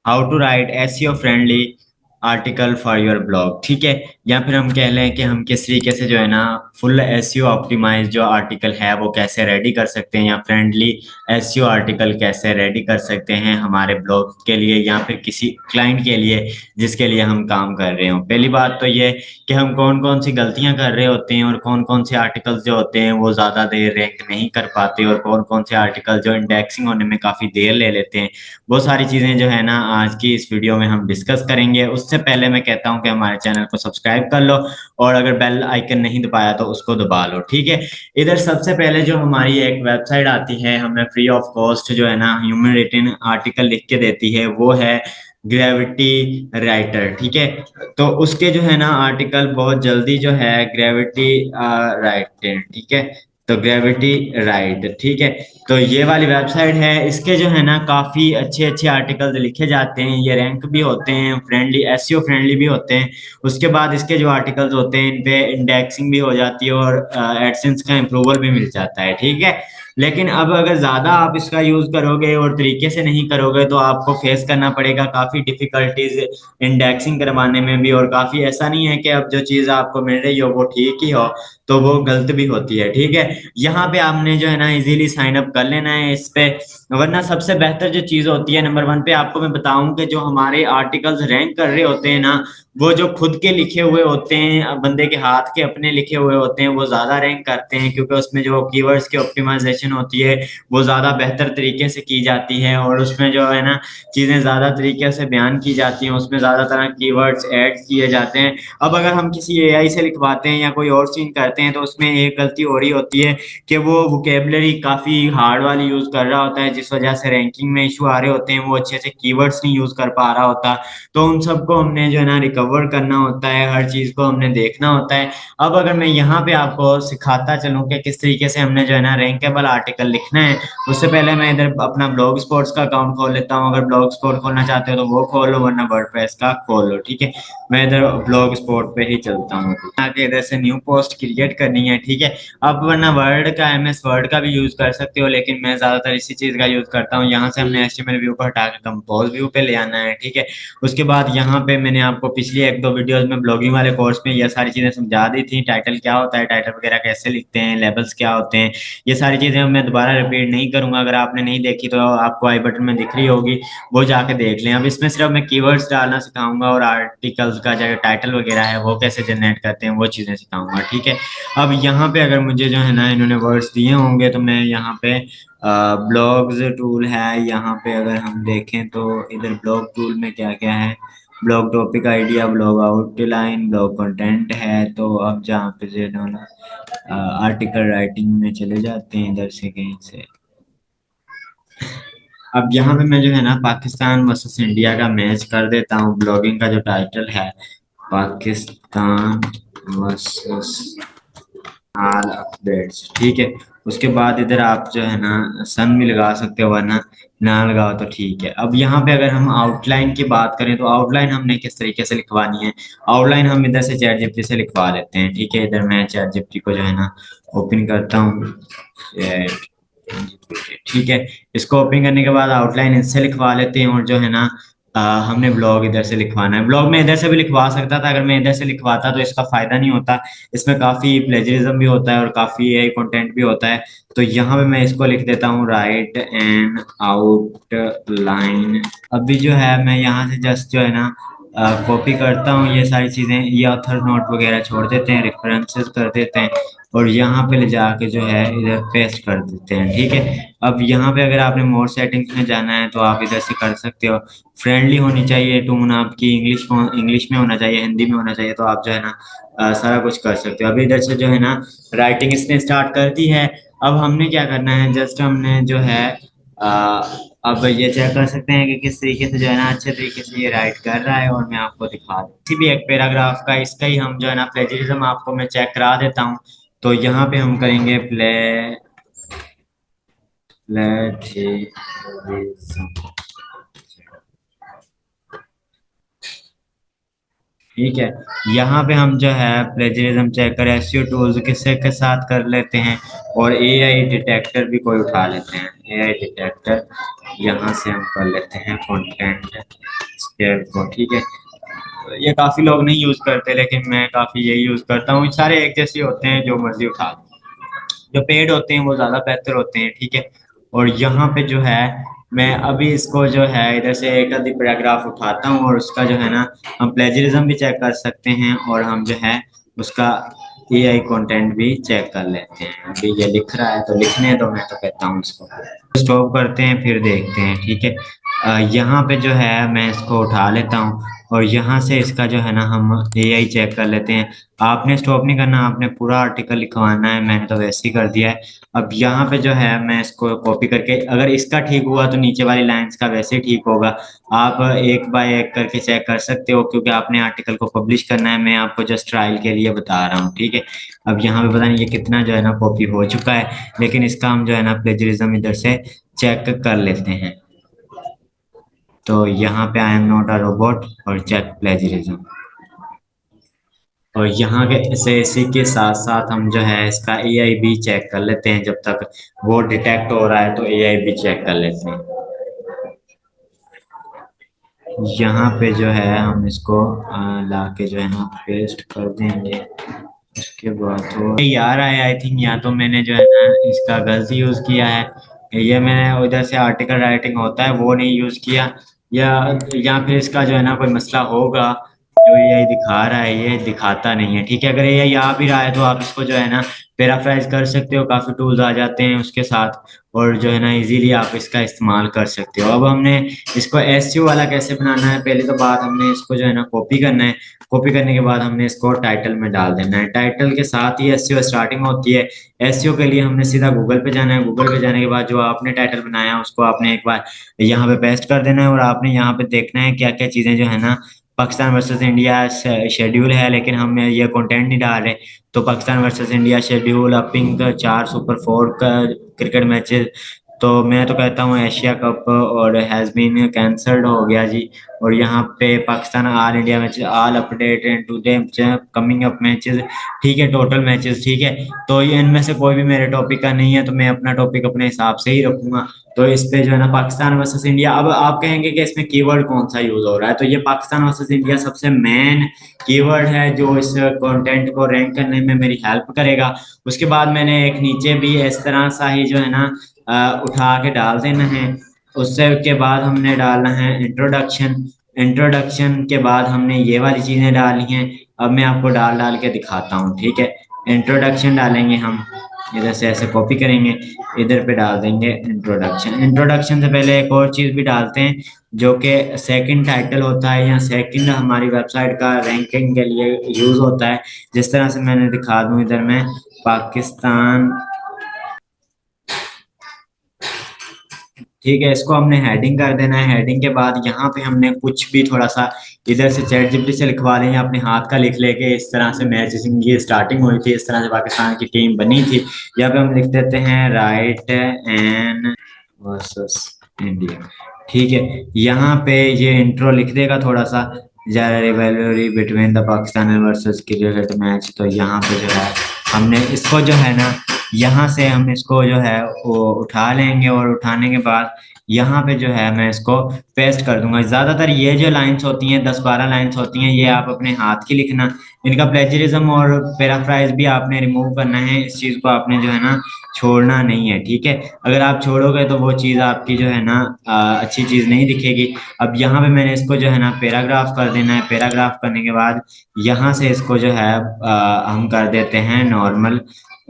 How to write SEO friendly article for your blog, ठीक है। या फिर हम कह लें कि हम किस तरीके से जो है ना फुल एसईओ ऑप्टिमाइज जो आर्टिकल है वो कैसे रेडी कर सकते हैं, या फ्रेंडली एसईओ आर्टिकल कैसे रेडी कर सकते हैं हमारे ब्लॉग के लिए या फिर किसी क्लाइंट के लिए जिसके लिए हम काम कर रहे हो। पहली बात तो ये कि हम कौन कौन सी गलतियां कर रहे होते हैं और कौन कौन से आर्टिकल्स जो होते हैं वो ज़्यादा देर रैंक नहीं कर पाते, और कौन कौन से आर्टिकल जो इंडेक्सिंग होने में काफ़ी देर ले लेते हैं। वो सारी चीज़ें जो है ना आज की इस वीडियो में हम डिस्कस करेंगे। उससे पहले मैं कहता हूँ कि हमारे चैनल को सब्सक्राइब कर लो, और अगर बेल आइकन नहीं दबाया तो उसको दबा लो, ठीक है। इधर सबसे पहले जो हमारी एक वेबसाइट आती है, हमें फ्री ऑफ कॉस्ट जो है ना ह्यूमन रिटन आर्टिकल लिख के देती है, वो है ग्रेविटी राइटर, ठीक है। तो उसके जो है ना आर्टिकल बहुत जल्दी जो है ग्रेविटी राइटर, ठीक है। तो ग्रेविटी राइट, ठीक है। तो ये वाली वेबसाइट है, इसके जो है ना काफी अच्छे अच्छे आर्टिकल्स लिखे जाते हैं, ये रैंक भी होते हैं, फ्रेंडली एसईओ फ्रेंडली भी होते हैं। उसके बाद इसके जो आर्टिकल्स होते हैं इन पे इंडेक्सिंग भी हो जाती है और एडसेंस का अप्रूवल भी मिल जाता है, ठीक है। लेकिन अब अगर ज्यादा आप इसका यूज करोगे और तरीके से नहीं करोगे तो आपको फेस करना पड़ेगा काफी डिफिकल्टीज इंडेक्सिंग करवाने में भी। और काफी ऐसा नहीं है कि अब जो चीज आपको मिल रही हो वो ठीक ही हो, तो वो गलत भी होती है, ठीक है। यहाँ पे आपने जो है ना इजीली साइन अप कर लेना है इस पे। वरना सबसे बेहतर जो चीज होती है, नंबर वन पे आपको मैं बताऊं कि जो हमारे आर्टिकल्स रैंक कर रहे होते हैं ना, वो जो खुद के लिखे हुए होते हैं, बंदे के हाथ के अपने लिखे हुए होते हैं, वो ज्यादा रैंक करते हैं, क्योंकि उसमें जो कीवर्ड्स की ऑप्टिमाइजेशन होती है वो ज्यादा बेहतर तरीके से की जाती है, और उसमें जो है ना चीजें ज्यादा तरीके से बयान की जाती हैं, उसमें ज्यादा तरह कीवर्ड्स ऐड किए जाते हैं। अब अगर हम किसी एआई से लिखवाते हैं या कोई और सीन करते हैं तो उसमें एक गलती हो रही होती है कि वो वोकेबलरी काफी हार्ड वाली यूज कर रहा होता है, जिस वजह से रैंकिंग में इशू आ रहे होते हैं, वो अच्छे से कीवर्ड्स नहीं यूज कर पा रहा होता। तो उन सबको हमने जो है ना रिकवर करना होता है, हर चीज को हमने देखना होता है। अब अगर मैं यहाँ पे आपको सिखाता चलूँ कि किस तरीके से हमने जो है ना रैंकेबल आर्टिकल लिखना है, उससे पहले मैं इधर अपना ब्लॉग स्पॉट्स का अकाउंट खोल लेता हूँ। अगर ब्लॉग स्पॉट खोलना चाहते हो तो वो खोल लो, वरना वर्डप्रेस का खोल लो, ठीक है। मैं इधर ब्लॉग स्पॉट पे ही चलता हूँ, आके इधर से न्यू पोस्ट क्रिएट करनी है, ठीक है। अब वरना वर्ड का एमएस वर्ड का भी यूज कर सकते हो, लेकिन मैं ज्यादातर इसी चीज का यूज करता हूँ। यहाँ से हमने एचटीएमएल व्यू को हटा के कंपोज व्यू पे ले आना है, ठीक है। उसके बाद यहाँ पे मैंने आपको पिछली एक दो वीडियोस में ब्लॉगिंग वाले कोर्स में ये सारी चीजें समझा दी थी, टाइटल क्या होता है, टाइटल वगैरह कैसे लिखते हैं, लेबल्स क्या होते हैं। ये सारी चीजें मैं दोबारा रिपीट नहीं करूंगा, अगर आपने नहीं देखी तो आपको आई बटन में दिख रही होगी, वो जाके देख लें। अब इसमें सिर्फ मैं कीवर्ड्स डालना सिखाऊंगा, और आर्टिकल्स का जो टाइटल वगैरह है वो कैसे जनरेट करते हैं वो चीजें सिखाऊंगा, ठीक है। अब यहाँ पे अगर मुझे जो है ना इन्होंने वर्ड्स दिए होंगे तो मैं यहाँ पे ब्लॉग्स टूल है, यहाँ पे अगर हम देखें तो इधर ब्लॉग टूल में क्या क्या है, blog topic idea, blog outline, blog content है। तो अब जहाँ पे जो है ना आर्टिकल राइटिंग में चले जाते हैं इधर से कहीं से। अब यहाँ पे मैं जो है ना पाकिस्तान वर्सेस इंडिया का मैच कर देता हूँ। ब्लॉगिंग का जो टाइटल है पाकिस्तान वर्सेस ऑल अपडेट्स, ठीक है। उसके बाद इधर आप जो है ना सन भी लगा सकते हो, वरना ना लगाओ तो ठीक है। अब यहाँ पे अगर हम आउटलाइन की बात करें तो आउटलाइन हमने किस तरीके से लिखवानी है, आउटलाइन हम इधर से चैट जीपीटी से लिखवा लेते हैं, ठीक है। इधर मैं चैट जीपीटी को जो है ना ओपन करता हूँ, ठीक है। इसको ओपन करने के बाद आउटलाइन इससे लिखवा लेते हैं, और जो है ना हमने ब्लॉग इधर से लिखवाना है। ब्लॉग में इधर से भी लिखवा सकता था, अगर मैं इधर से लिखवाता तो इसका फायदा नहीं होता, इसमें काफी प्लेजरिज्म भी होता है और काफी ये कंटेंट भी होता है। तो यहाँ पे मैं इसको लिख देता हूँ राइट एंड आउटलाइन। अभी जो है मैं यहाँ से जस्ट जो है ना कॉपी करता हूँ ये सारी चीजें, ये ऑथर नोट वगैरह छोड़ देते हैं, रेफरेंसेस कर देते हैं, और यहाँ पे ले जाके जो है इधर पेस्ट कर देते हैं, ठीक है। अब यहाँ पे अगर आपने मोर सेटिंग्स में जाना है तो आप इधर से कर सकते हो। फ्रेंडली होनी चाहिए टोन आपकी, इंग्लिश में होना चाहिए, हिंदी में होना चाहिए, तो आप जो है ना सारा कुछ कर सकते हो। अभी इधर से जो है ना राइटिंग इसने स्टार्ट कर दी है। अब हमने क्या करना है, जस्ट हमने जो है अ, अब ये चेक कर सकते हैं कि किस तरीके से जो है ना अच्छे तरीके से ये राइट कर रहा है, और मैं आपको दिखा दूँ किसी भी एक पैराग्राफ का, इसका ही हम जो है ना प्लेजरिज्म आपको मैं चेक करा देता हूँ। तो यहाँ पे हम करेंगे प्लेजरिज्म, ठीक है। यहाँ पे हम जो है प्लेजरिज्म चेक कर एसईओ टूल्स किससे के साथ कर लेते हैं, और एआई डिटेक्टर भी कोई उठा लेते हैं, एआई डिटेक्टर, यहाँ से हम कर लेते हैं कंटेंट स्केल को, ठीक है। तो ये काफी लोग नहीं यूज करते, लेकिन मैं काफी यही यूज करता हूँ। सारे एक जैसे होते हैं, जो मर्जी उठा लो। जो पेड होते हैं वो ज्यादा बेहतर होते हैं, ठीक है। और यहाँ पे जो है मैं अभी इसको जो है इधर से एक आधी पैराग्राफ उठाता हूँ, और उसका जो है ना हम प्लेजरिज्म भी चेक कर सकते हैं, और हम जो है उसका एआई कंटेंट भी चेक कर लेते हैं। अभी ये लिख रहा है तो लिखने दो, मैं तो कहता हूँ इसको स्टॉप करते हैं, फिर देखते हैं, ठीक है। यहाँ पे जो है मैं इसको उठा लेता हूँ, और यहाँ से इसका जो है ना हम एआई चेक कर लेते हैं। आपने स्टॉप नहीं करना, आपने पूरा आर्टिकल लिखवाना है, मैंने तो वैसे ही कर दिया है। अब यहाँ पे जो है मैं इसको कॉपी करके, अगर इसका ठीक हुआ तो नीचे वाली लाइंस का वैसे ही ठीक होगा। आप एक बाय एक करके चेक कर सकते हो, क्योंकि आपने आर्टिकल को पब्लिश करना है। मैं आपको जस्ट ट्रायल के लिए बता रहा हूँ, ठीक है। अब यहाँ पे पता नहीं ये कितना जो है ना कॉपी हो चुका है, लेकिन इसका हम जो है ना प्लेजरिज्म इधर से चेक कर लेते हैं। तो यहाँ पे I am not a robot और चेक प्लेजरिज्म। और यहाँ के से इसी के साथ साथ हम जो है इसका एआई भी चेक कर लेते हैं। जब तक वो डिटेक्ट हो रहा है तो एआई भी चेक कर लेते हैं। यहाँ पे जो है हम इसको ला के जो है ना पेस्ट कर देंगे। उसके बाद तो ये आ रहा है, आई थिंक या तो मैंने जो है ना इसका गलती यूज किया है, ये मैंने उधर से आर्टिकल राइटिंग होता है वो नहीं यूज किया, या फिर इसका जो है ना कोई मसला होगा। जो ये दिखा रहा है ये दिखाता नहीं है, ठीक है। अगर ये आ भी रहा है तो आप इसको जो है ना पैराफ्राइज कर सकते हो, काफी टूल्स आ जाते हैं उसके साथ, और जो है ना इजीली आप इसका इस्तेमाल कर सकते हो। अब हमने इसको एसईओ वाला कैसे बनाना है, पहले तो बात हमने इसको जो है ना कॉपी करना है। कॉपी करने के बाद हमने इसको टाइटल में डाल देना है। टाइटल के साथ ही एसईओ स्टार्टिंग होती है। एसईओ के लिए हमने सीधा गूगल पे जाना है। गूगल पे जाने के बाद जो आपने टाइटल बनाया उसको आपने एक बार यहाँ पे पेस्ट कर देना है, और आपने यहाँ पे देखना है क्या क्या चीजें जो है ना पाकिस्तान वर्सेस इंडिया शेड्यूल है, लेकिन हम ये कंटेंट नहीं डाल रहे। तो पाकिस्तान वर्सेस इंडिया शेड्यूल, अपिंग 4 सुपर 4 का क्रिकेट मैचेस। तो मैं तो कहता हूँ एशिया कप और हैज बीन कैंसल्ड हो गया जी। और यहाँ पे Pakistan all India matches, all update and today coming up matches, ठीक है, टोटल मैचेस, ठीक है। तो ये इनमें से कोई भी मेरे टॉपिक का नहीं है, तो मैं अपना टॉपिक अपने हिसाब से ही रखूंगा। तो इस पे जो है ना पाकिस्तान वर्सेस इंडिया, अब आप कहेंगे कि इसमें कीवर्ड कौन सा यूज हो रहा है, तो ये पाकिस्तान वर्सेस इंडिया सबसे मेन कीवर्ड है जो इस कंटेंट को रैंक करने में मेरी हेल्प करेगा। उसके बाद मैंने एक नीचे भी इस तरह सा ही जो है ना उठा के डाल देना है। उससे के बाद हमने डालना है इंट्रोडक्शन। इंट्रोडक्शन के बाद हमने ये वाली चीजें डाली हैं। अब मैं आपको डाल डाल के दिखाता हूँ, ठीक है। इंट्रोडक्शन डालेंगे हम, इधर से ऐसे कॉपी करेंगे, इधर पे डाल देंगे इंट्रोडक्शन। इंट्रोडक्शन से पहले एक और चीज भी डालते हैं, जो कि सेकंड टाइटल होता है, या सेकंड हमारी वेबसाइट का रैंकिंग के लिए यूज होता है। जिस तरह से मैंने दिखा दूं इधर में पाकिस्तान, ठीक है। इसको हमने हेडिंग कर देना है। हेडिंग के बाद यहाँ पे हमने कुछ भी थोड़ा सा इधर से चैट जीपीटी से लिखवा लें, या अपने हाथ का लिख लेके इस तरह से मैच की स्टार्टिंग हुई थी, इस तरह से पाकिस्तान की टीम बनी थी। यहाँ पे हम लिख देते हैं राइट एंड वर्सेस इंडिया, ठीक है। यहाँ पे ये इंट्रो लिख देगा थोड़ा सा, rivalry between the Pakistan versus cricket match. तो यहाँ पे जो है हमने इसको जो है ना यहाँ से हम इसको जो है वो उठा लेंगे, और उठाने के बाद यहाँ पे जो है मैं इसको पेस्ट कर दूंगा। ज्यादातर ये जो लाइंस होती हैं 10-12 लाइंस होती हैं, ये आप अपने हाथ की लिखना। इनका प्लेजरिज्म और पैराफ्राइज भी आपने रिमूव करना है। इस चीज को आपने जो है ना छोड़ना नहीं है, ठीक है। अगर आप छोड़ोगे तो वो चीज आपकी जो है ना अच्छी चीज नहीं दिखेगी। अब यहाँ पे मैंने इसको जो है ना पैराग्राफ कर देना है। पैराग्राफ करने के बाद यहाँ से इसको जो है हम कर देते हैं नॉर्मल,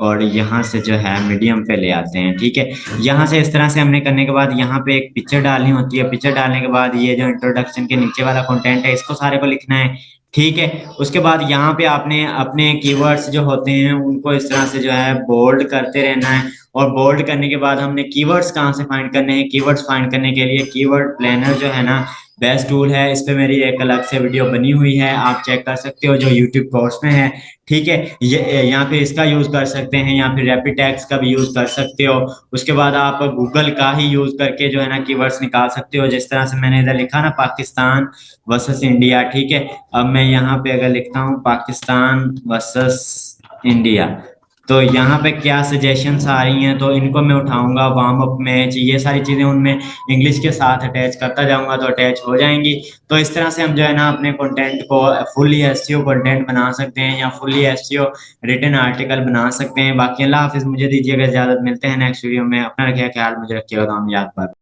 और यहाँ से जो है मीडियम पे ले आते हैं, ठीक है। यहाँ से इस तरह से हमने करने के बाद यहाँ पे एक पिक्चर डालनी होती है। पिक्चर डालने के बाद ये जो इंट्रोडक्शन के नीचे वाला कंटेंट है इसको सारे को लिखना है, ठीक है। उसके बाद यहाँ पे आपने अपने कीवर्ड्स जो होते हैं उनको इस तरह से जो है बोल्ड करते रहना है। और बोल्ड करने के बाद हमने कीवर्ड्स कहाँ से फाइंड करने हैं, कीवर्ड्स फाइंड करने के लिए कीवर्ड प्लानर जो है ना बेस्ट टूल है। इस पे मेरी एक अलग से वीडियो बनी हुई है, आप चेक कर सकते हो, जो यूट्यूब कोर्स में है, ठीक है। ये यहाँ पे इसका यूज कर सकते हैं, या फिर रैपिड टैग्स का भी यूज कर सकते हो। उसके बाद आप गूगल का ही यूज करके जो है ना कीवर्ड्स निकाल सकते हो। जिस तरह से मैंने इधर लिखा ना पाकिस्तान वर्सेस इंडिया, ठीक है। अब मैं यहाँ पे अगर लिखता हूँ पाकिस्तान वर्सेस इंडिया, तो यहाँ पे क्या सजेशंस आ रही हैं तो इनको मैं उठाऊंगा, वार्म अप मैच, ये सारी चीजें उनमें इंग्लिश के साथ अटैच करता जाऊंगा तो अटैच हो जाएंगी। तो इस तरह से हम जो है ना अपने कंटेंट को फुली एसईओ कंटेंट बना सकते हैं या फुली एसईओ रिटन आर्टिकल बना सकते हैं। बाकी अल्लाह हाफिज, मुझे दीजिएगा इजाजत, मिलते हैं नेक्स्ट वीडियो में। अपना रखिए ख्याल, मुझे रखिएगा काम याद पर।